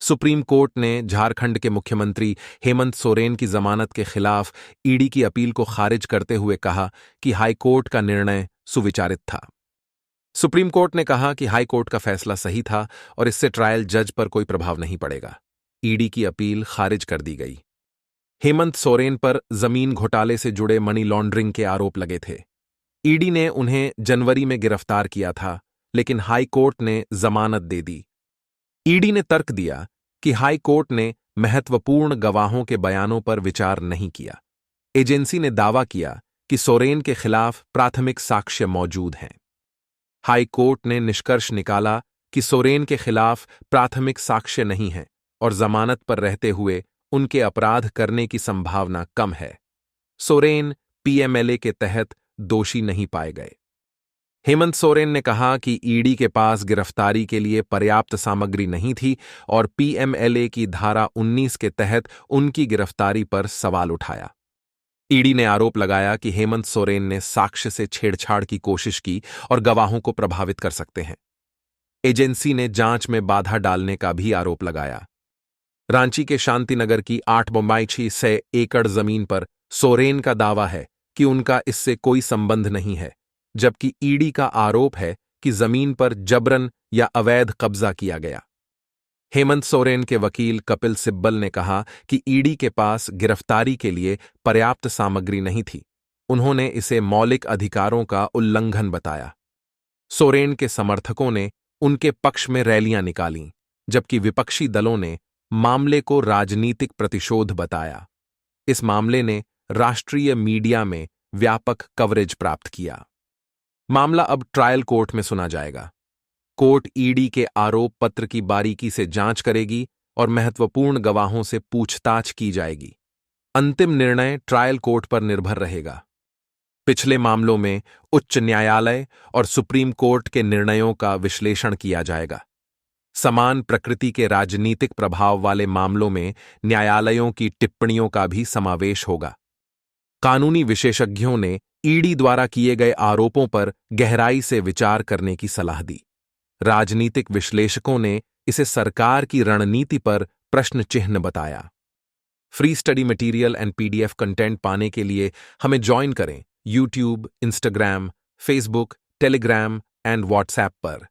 Supreme court ने झारखंड के मुख्यमंत्री हेमंत सोरेन की जमानत के खिलाफ ईडी की अपील को खारिज करते हुए कहा कि हाईकोर्ट का निर्णय सुविचारित था। सुप्रीम कोर्ट ने कहा कि हाईकोर्ट का फैसला सही था और इससे ट्रायल जज पर कोई प्रभाव नहीं पड़ेगा। ईडी की अपील खारिज कर दी गई। हेमंत सोरेन पर जमीन घोटाले से जुड़े मनी लॉन्ड्रिंग के आरोप लगे थे। ईडी ने उन्हें जनवरी में गिरफ्तार किया था, लेकिन हाईकोर्ट ने जमानत दे दी। ईडी ने तर्क दिया कि हाई कोर्ट ने महत्वपूर्ण गवाहों के बयानों पर विचार नहीं किया। एजेंसी ने दावा किया कि सोरेन के खिलाफ प्राथमिक साक्ष्य मौजूद हैं। हाई कोर्ट ने निष्कर्ष निकाला कि सोरेन के खिलाफ प्राथमिक साक्ष्य नहीं है और जमानत पर रहते हुए उनके अपराध करने की संभावना कम है। सोरेन पीएमएलए के तहत दोषी नहीं पाए गए। हेमंत सोरेन ने कहा कि ईडी के पास गिरफ्तारी के लिए पर्याप्त सामग्री नहीं थी और पीएमएलए की धारा 19 के तहत उनकी गिरफ्तारी पर सवाल उठाया। ईडी ने आरोप लगाया कि हेमंत सोरेन ने साक्ष्य से छेड़छाड़ की कोशिश की और गवाहों को प्रभावित कर सकते हैं। एजेंसी ने जांच में बाधा डालने का भी आरोप लगाया। रांची के शांतिनगर की 8.6 एकड़ जमीन पर सोरेन का दावा है कि उनका इससे कोई संबंध नहीं है, जबकि ईडी का आरोप है कि जमीन पर जबरन या अवैध कब्जा किया गया। हेमंत सोरेन के वकील कपिल सिब्बल ने कहा कि ईडी के पास गिरफ्तारी के लिए पर्याप्त सामग्री नहीं थी। उन्होंने इसे मौलिक अधिकारों का उल्लंघन बताया। सोरेन के समर्थकों ने उनके पक्ष में रैलियां निकालीं, जबकि विपक्षी दलों ने मामले को राजनीतिक प्रतिशोध बताया। इस मामले ने राष्ट्रीय मीडिया में व्यापक कवरेज प्राप्त किया। मामला अब ट्रायल कोर्ट में सुना जाएगा। कोर्ट ईडी के आरोप पत्र की बारीकी से जांच करेगी और महत्वपूर्ण गवाहों से पूछताछ की जाएगी। अंतिम निर्णय ट्रायल कोर्ट पर निर्भर रहेगा। पिछले मामलों में उच्च न्यायालय और सुप्रीम कोर्ट के निर्णयों का विश्लेषण किया जाएगा। समान प्रकृति के राजनीतिक प्रभाव वाले मामलों में न्यायालयों की टिप्पणियों का भी समावेश होगा। कानूनी विशेषज्ञों ने ईडी द्वारा किए गए आरोपों पर गहराई से विचार करने की सलाह दी। राजनीतिक विश्लेषकों ने इसे सरकार की रणनीति पर प्रश्न चिन्ह बताया। Free study material and PDF content पाने के लिए हमें ज्वाइन करें YouTube, Instagram, Facebook, Telegram and WhatsApp पर।